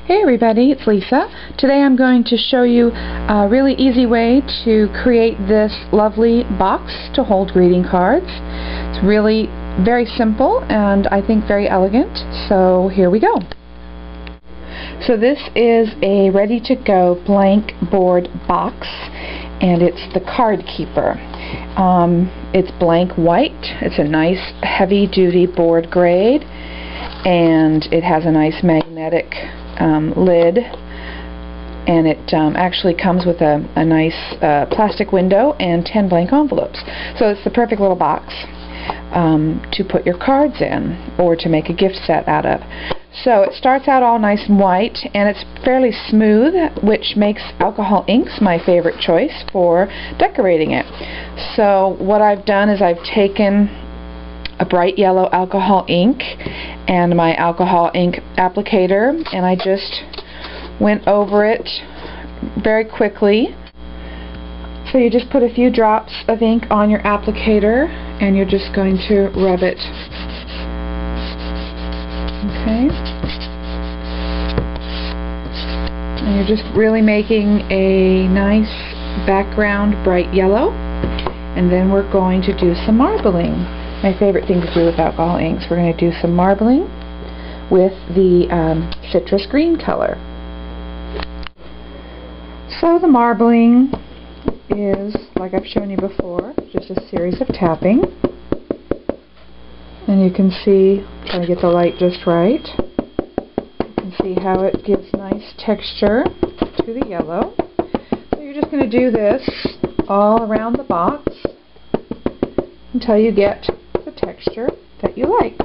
Hey everybody, it's Lisa. Today I'm going to show you a really easy way to create this lovely box to hold greeting cards. It's really very simple and I think very elegant, so here we go. So this is a ready-to-go blank board box and it's the Card Keeper. It's blank white, it's a nice heavy-duty board grade, and it has a nice magnetic lid, and it actually comes with a nice plastic window and 10 blank envelopes. So it's the perfect little box to put your cards in or to make a gift set out of. So it starts out all nice and white, and it's fairly smooth, which makes alcohol inks my favorite choice for decorating it. So what I've done is I've taken a bright yellow alcohol ink and my alcohol ink applicator, and I just went over it very quickly. So you just put a few drops of ink on your applicator and you're just going to rub it. Okay. And you're just really making a nice background bright yellow, and then we're going to do some marbling. My favorite thing to do with alcohol inks. We're going to do some marbling with the citrus green color. So the marbling is, like I've shown you before, just a series of tapping. And you can see, trying to get the light just right, you can see how it gives nice texture to the yellow. So you're just going to do this all around the box until you get the texture that you like.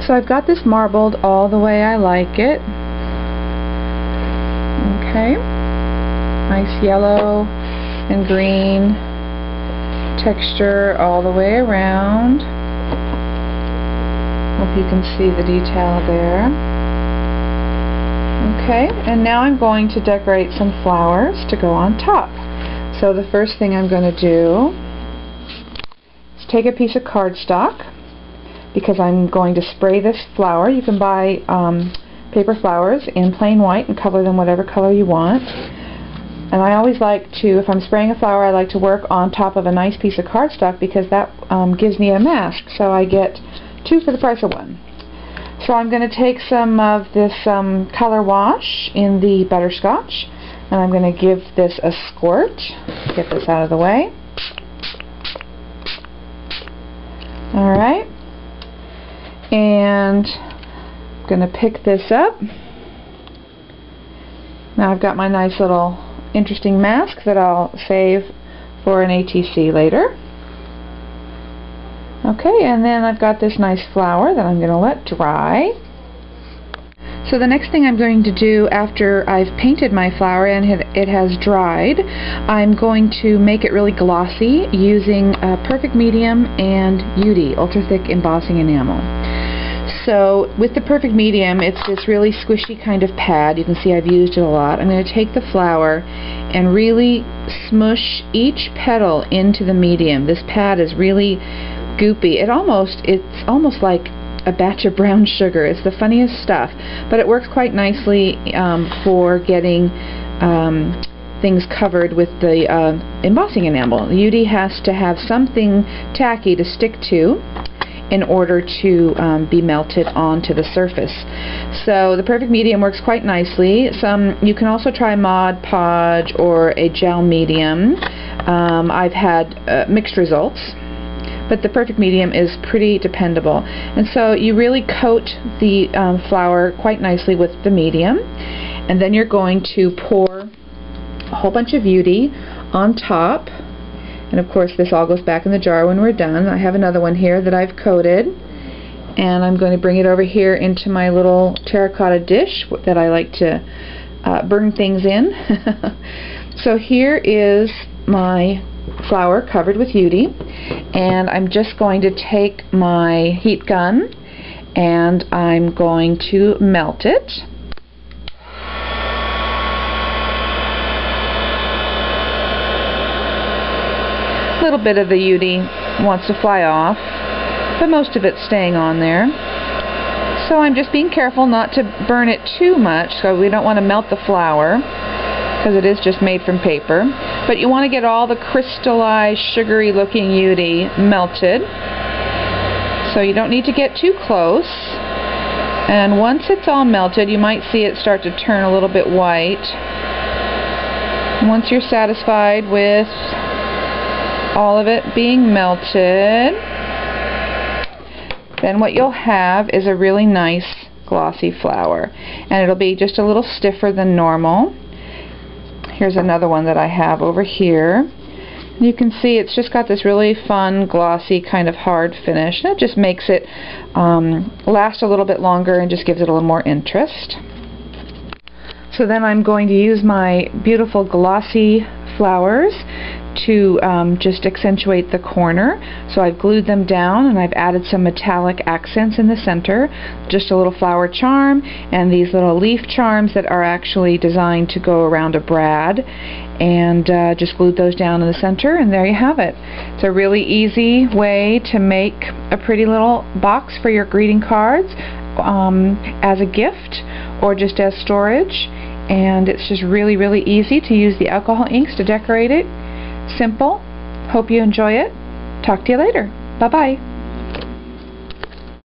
So I've got this marbled all the way I like it. Okay. Nice yellow and green texture all the way around. Hope you can see the detail there. Okay, and now I'm going to decorate some flowers to go on top. So the first thing I'm going to do is take a piece of cardstock, because I'm going to spray this flower. You can buy paper flowers in plain white and color them whatever color you want. And I always like to, if I'm spraying a flower, I like to work on top of a nice piece of cardstock, because that gives me a mask, so I get two for the price of one. So I'm going to take some of this color wash in the butterscotch, and I'm going to give this a squirt. Get this out of the way. Alright. And I'm going to pick this up. Now I've got my nice little interesting mask that I'll save for an ATC later. Okay, and then I've got this nice flower that I'm going to let dry. So the next thing I'm going to do after I've painted my flower and it has dried, I'm going to make it really glossy using Perfect Medium and UTEE Ultra Thick Embossing Enamel. So with the Perfect Medium, it's this really squishy kind of pad. You can see I've used it a lot. I'm going to take the flower and really smush each petal into the medium. This pad is really goopy. It's almost like a batch of brown sugar. It's the funniest stuff, but it works quite nicely for getting things covered with the embossing enamel. The UTEE has to have something tacky to stick to in order to be melted onto the surface. So the Perfect Medium works quite nicely. You can also try Mod Podge or a gel medium. I've had mixed results, but the Perfect Medium is pretty dependable. And so you really coat the flower quite nicely with the medium, and then you're going to pour a whole bunch of UTEE on top. And of course this all goes back in the jar when we're done. I have another one here that I've coated, and I'm going to bring it over here into my little terracotta dish that I like to burn things in. So here is my flower covered with UTEE, and I'm just going to take my heat gun and I'm going to melt it. A little bit of the UTEE wants to fly off, but most of it's staying on there. So I'm just being careful not to burn it too much, so we don't want to melt the flour, because it is just made from paper. But you want to get all the crystallized, sugary looking UTEE melted. So you don't need to get too close. And once it's all melted, you might see it start to turn a little bit white. Once you're satisfied with all of it being melted, then what you'll have is a really nice glossy flour. And it'll be just a little stiffer than normal. Here's another one that I have over here. You can see it's just got this really fun, glossy, kind of hard finish. That just makes it last a little bit longer and just gives it a little more interest. So then I'm going to use my beautiful glossy flowers to just accentuate the corner. So I've glued them down and I've added some metallic accents in the center, just a little flower charm and these little leaf charms that are actually designed to go around a brad, and just glued those down in the center, and there you have it. It's a really easy way to make a pretty little box for your greeting cards as a gift or just as storage, and it's just really, really easy to use the alcohol inks to decorate it. Simple. Hope you enjoy it. Talk to you later. Bye-bye.